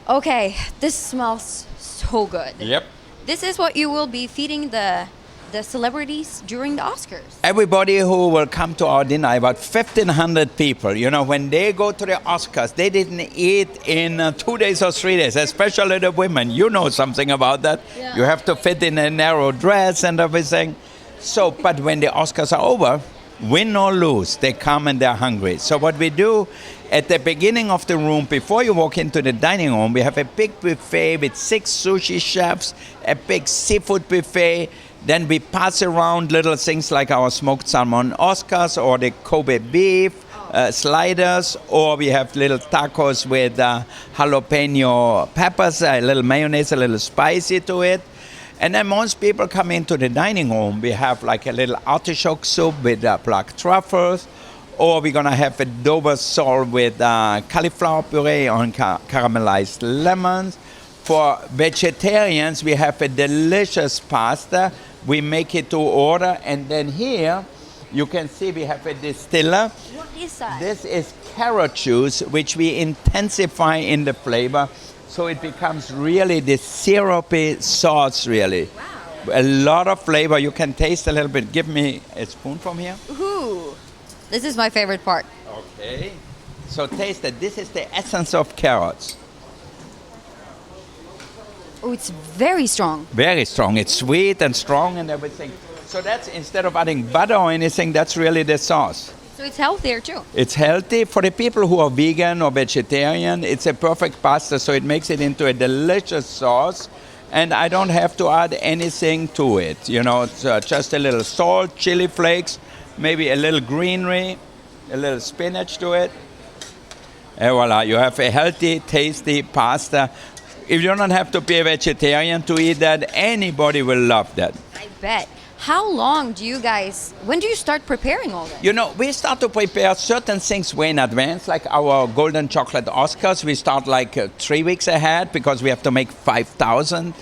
Okay, this smells so good. Yep. This is what you will be feeding the celebrities during the Oscars. Everybody who will come to our dinner, about 1,500 people, when they go to the Oscars, they didn't eat in 2 days or 3 days, especially the women. You know something about that. Yeah. You have to fit in a narrow dress and everything. So, but when the Oscars are over, win or lose, they come and they're hungry. So what we do at the beginning of the room, before you walk into the dining room, we have a big buffet with 6 sushi chefs, a big seafood buffet. Then we pass around little things like our smoked salmon Oscars or the Kobe beef sliders, or we have little tacos with jalapeno peppers, a little mayonnaise, a little spicy to it. And then most people come into the dining room. We have like a little artichoke soup with black truffles, or we're going to have a Dover sole with cauliflower puree on caramelized lemons. For vegetarians, we have a delicious pasta. We make it to order. And then here, you can see we have a distiller. What is that? This is carrot juice, which we intensify in the flavor. So it becomes really this syrupy sauce, really. Wow. A lot of flavor. You can taste a little bit. Give me a spoon from here. Ooh. This is my favorite part. Okay. So taste it. This is the essence of carrots. Oh, it's very strong. Very strong. It's sweet and strong and everything. So that's, instead of adding butter or anything, that's really the sauce. So it's healthier too. It's healthy. For the people who are vegan or vegetarian, it's a perfect pasta, so it makes it into a delicious sauce. And I don't have to add anything to it. It's just a little salt, chili flakes, maybe a little greenery, a little spinach to it. And voila, you have a healthy, tasty pasta. If you don't have to be a vegetarian to eat that, anybody will love that. I bet. How long when do you start preparing all that? We start to prepare certain things way in advance, like our golden chocolate Oscars. We start like 3 weeks ahead because we have to make 5,000.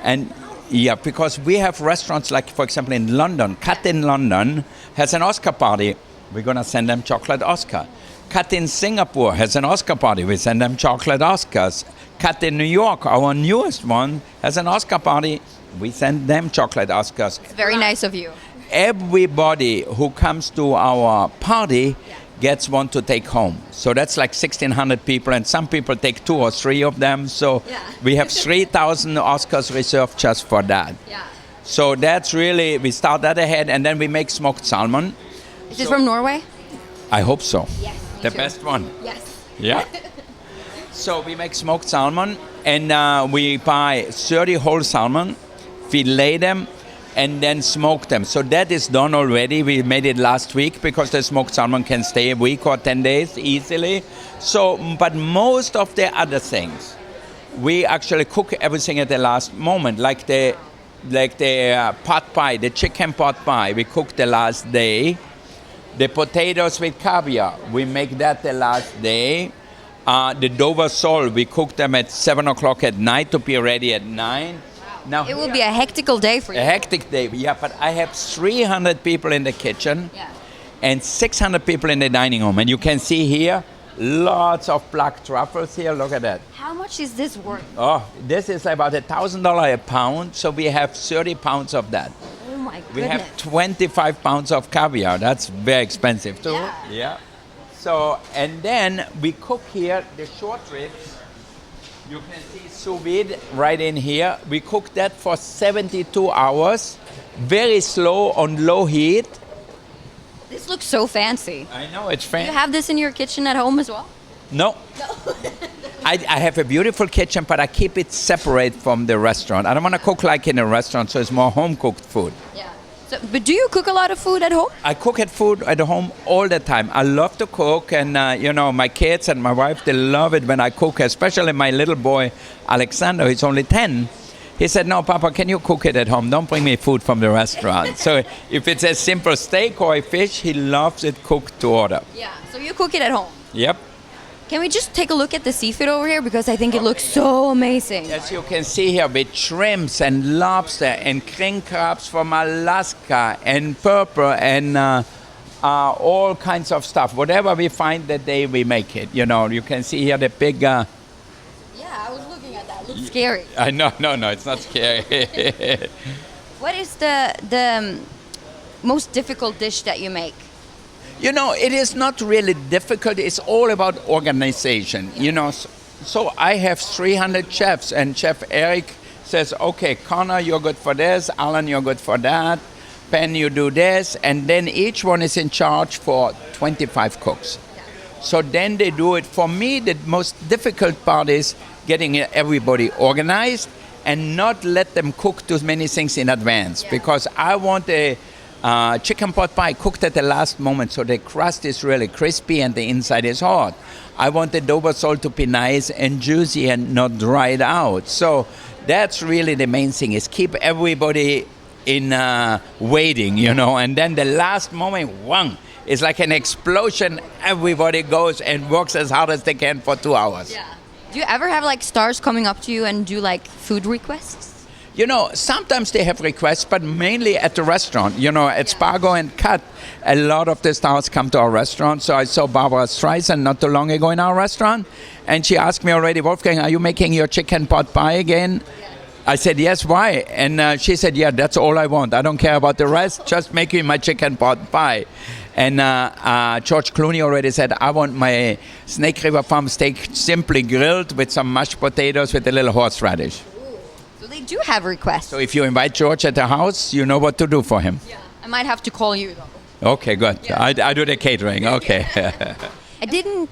And yeah, because we have restaurants like, for example, in London, Cat in London has an Oscar party. We're going to send them chocolate Oscar. Cat in Singapore has an Oscar party. We send them chocolate Oscars. Cat in New York, our newest one, has an Oscar party. We send them chocolate Oscars. It's very nice of you. Everybody who comes to our party gets one to take home. So that's like 1,600 people, and some people take 2 or 3 of them. So we have 3,000 Oscars reserved just for that. Yeah. So that's really, we start that ahead, and then we make smoked salmon. Is it from Norway? I hope so. Yes. The best one. Yes. Yeah. So we make smoked salmon, and we buy 30 whole salmon, fillet them, and then smoke them. So that is done already. We made it last week because the smoked salmon can stay a week or 10 days easily. So, but most of the other things, we actually cook everything at the last moment, like the pot pie, the chicken pot pie, we cook the last day. The potatoes with caviar, we make that the last day. The Dover sole, we cook them at 7 o'clock at night to be ready at 9. Now, It will be a hectical day for you. a hectic day, yeah, but I have 300 people in the kitchen and 600 people in the dining room. And you can see here, lots of black truffles here. Look at that. How much is this worth? Oh, this is about $1,000 a pound, so we have 30 pounds of that. Oh my goodness. We have 25 pounds of caviar. That's very expensive too. Yeah. So, and then we cook here the short ribs. You can see sous vide right in here. We cook that for 72 hours, very slow on low heat. This looks so fancy. I know, it's Do fancy. you have this in your kitchen at home as well? No. I have a beautiful kitchen, but I keep it separate from the restaurant. I don't want to cook like in a restaurant, so it's more home-cooked food. Yeah. So, but do you cook a lot of food at home? I cook food at home all the time. I love to cook, and my kids and my wife, they love it when I cook, especially my little boy, Alexander, he's only 10. He said, no, Papa, can you cook it at home? Don't bring me food from the restaurant. So if it's a simple steak or a fish, he loves it cooked to order. Yeah. So you cook it at home? Yep. Can we just take a look at the seafood over here? Because I think it looks so amazing. As you can see here, with shrimps and lobster and king crabs from Alaska and purple and all kinds of stuff. Whatever we find that day, we make it. You can see here the big... Yeah, I was looking at that. Looks scary. No, it's not scary. What is the most difficult dish that you make? You know, it is not really difficult. It's all about organization. You know, so I have 300 chefs, and Chef Eric says, okay, Connor, you're good for this. Alan, you're good for that. Penn, you do this. And then each one is in charge for 25 cooks. So then they do it. For me, the most difficult part is getting everybody organized and not let them cook too many things in advance, because I want a chicken pot pie cooked at the last moment so the crust is really crispy and the inside is hot. I want the Dover salt to be nice and juicy and not dried out. So that's really the main thing, is keep everybody in waiting, you know, and then the last moment, whang, it's like an explosion. Everybody goes and works as hard as they can for 2 hours. Yeah. Do you ever have like stars coming up to you and do like food requests? You know, sometimes they have requests, but mainly at the restaurant. You know, at Spargo and Cut, a lot of the stars come to our restaurant. So I saw Barbara Streisand not too long ago in our restaurant, and she asked me already, Wolfgang, are you making your chicken pot pie again? I said, yes, why? And she said, yeah, that's all I want. I don't care about the rest, just make me my chicken pot pie. And George Clooney already said, I want my Snake River Farm steak simply grilled with some mashed potatoes with a little horseradish. So they do have requests. So if you invite George at the house, you know what to do for him. Yeah. I might have to call you though. Okay, good. Yeah. I do the catering. Okay. I didn't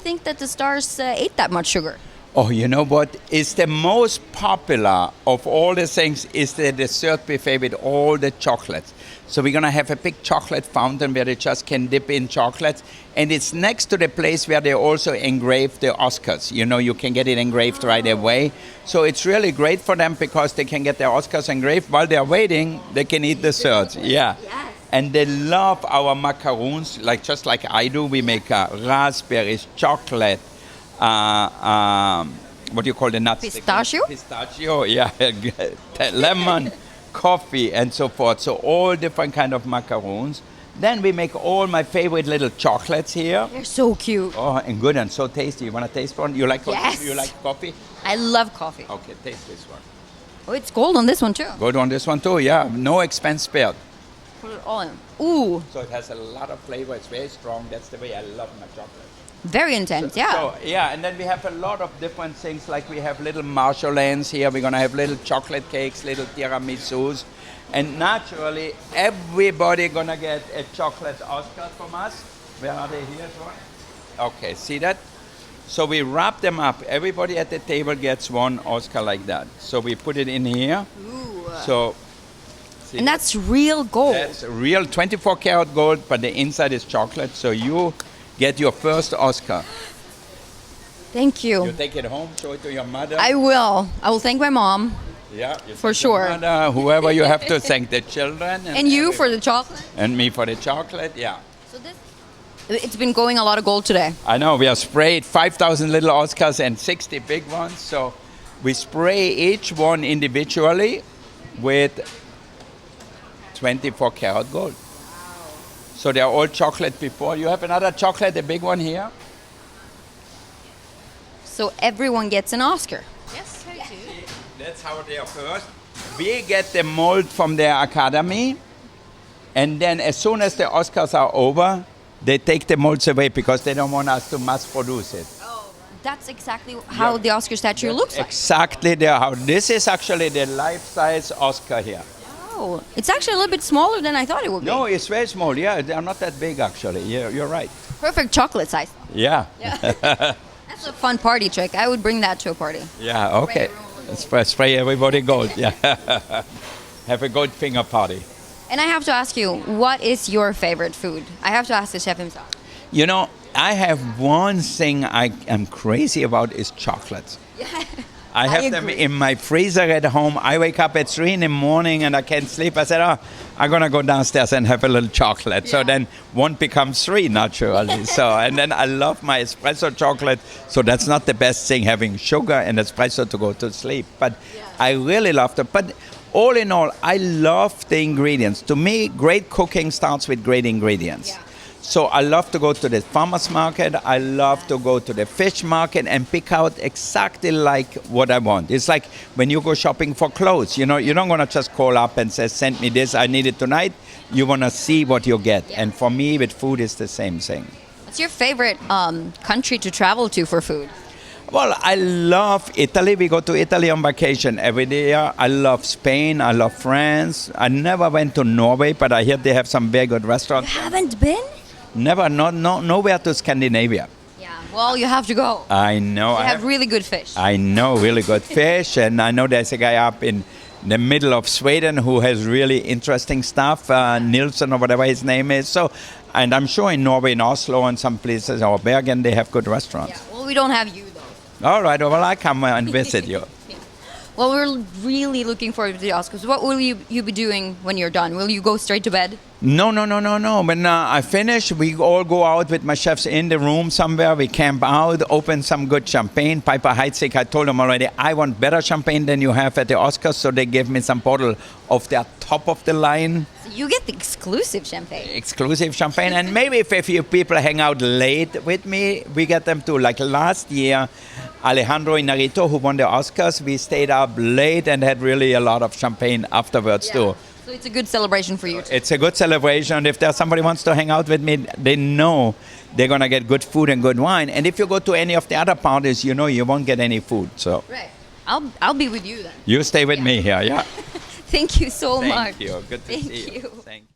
think that the stars ate that much sugar. Oh, you know what? It's the most popular of all the things is the dessert buffet with all the chocolates. So we're going to have a big chocolate fountain where they just can dip in chocolates. And it's next to the place where they also engrave the Oscars. You know, you can get it engraved right away. So it's really great for them because they can get their Oscars engraved. While they're waiting, they can eat desserts. Yeah. Yes. And they love our macaroons, just like I do. We make raspberries, chocolate, what do you call the nuts? Pistachio? Pistachio, yeah. Lemon, coffee, and so forth. So all different kind of macaroons. Then we make all my favorite little chocolates here. They're so cute. Oh, and good and so tasty. You want to taste one? You like coffee? Yes. You like coffee? I love coffee. Okay, taste this one. Oh, it's gold on this one too. Good on this one too, yeah. No expense spared. Put it all in. Ooh, So it has a lot of flavor. It's very strong. That's the way I love my chocolate. very intense. Yeah. So, yeah, and then we have a lot of different things, like we have little Marshalllands here. We're going to have little chocolate cakes, little tiramisus. And naturally, everybody going to get a chocolate Oscar from us. Where are they here? Okay, see that? So we wrap them up. Everybody at the table gets one Oscar like that. So we put it in here. Ooh. So, see, And that's real gold. that's real 24 karat gold, but the inside is chocolate. So you get your first Oscar. Thank You you. take it home, show it to your mother. I will. I will thank my mom. Yeah, you For thank your sure. mother, whoever you have to thank, the children. And you for the chocolate. And me for the chocolate, yeah. So it's been going a lot of gold today. I know, we have sprayed 5,000 little Oscars and 60 big ones. So we spray each one individually with 24 karat gold. So they're all chocolate before. You have another chocolate, a big one here. So everyone gets an Oscar. Yes, I do. That's how they are first. We get the mold from their academy, and then as soon as the Oscars are over, they take the molds away because they don't want us to mass produce it. That's exactly how Yeah. the Oscar statue looks like. Exactly how this is actually the life-size Oscar here. Oh, it's actually a little bit smaller than I thought it would be. No, it's very small. Yeah, they're not that big actually. Yeah, you're right. Perfect chocolate size. Yeah. That's a fun party trick. I would bring that to a party. Yeah. Okay. Spray everybody gold. Yeah. Have a gold finger party. And I have to ask you, what is your favorite food? I have to ask the chef himself. You know, I have one thing I am crazy about is chocolates. I have them agree. in my freezer at home. I wake up at 3 in the morning and I can't sleep. I said, oh, I'm going to go downstairs and have a little chocolate. So Yeah. then one becomes 3 naturally. And then I love my espresso chocolate. So that's not the best thing, having sugar and espresso to go to sleep. But I really love them. But all in all, I love the ingredients. To me, great cooking starts with great ingredients. Yeah. So I love to go to the farmer's market. I love to go to the fish market and pick out exactly like what I want. It's like when you go shopping for clothes, you know, you don't want to just call up and say, send me this, I need it tonight. You want to see what you get. Yeah. And for me, with food, it's the same thing. What's your favorite country to travel to for food? Well, I love Italy. We go to Italy on vacation every year. I love Spain. I love France. I never went to Norway, but I hear they have some very good You restaurants. haven't been? Never, nowhere to Scandinavia. Yeah. Well, you have to go. I know. They I have really good fish. I know really good fish, and I know there's a guy up in the middle of Sweden who has really interesting stuff, Nilsson or whatever his name is. So, and I'm sure in Norway, in Oslo, and some places, or Bergen, they have good restaurants. Yeah. Well, we don't have you though. All right, well, I come and visit you. Well, we're really looking forward to the Oscars. What will you be doing when you're done? Will you go straight to bed? No. When I finish, we all go out with my chefs in the room somewhere. We camp out, open some good champagne. Piper Heidsieck, I told them already, I want better champagne than you have at the Oscars. So they gave me some bottle of their top of the line. So you get the exclusive champagne. Exclusive champagne. And maybe if a few people hang out late with me, we get them too. Like last year, Alejandro Inarritu, who won the Oscars, we stayed up late and had really a lot of champagne afterwards too. So it's a good celebration for you too. It's a good celebration. If there's somebody wants to hang out with me, they know they're going to get good food and good wine. And if you go to any of the other parties, you know you won't get any food. So Right. I'll be with you then. you stay with me here, yeah? Thank you so much. Thank you. Good to Thank see you. you. Thank you.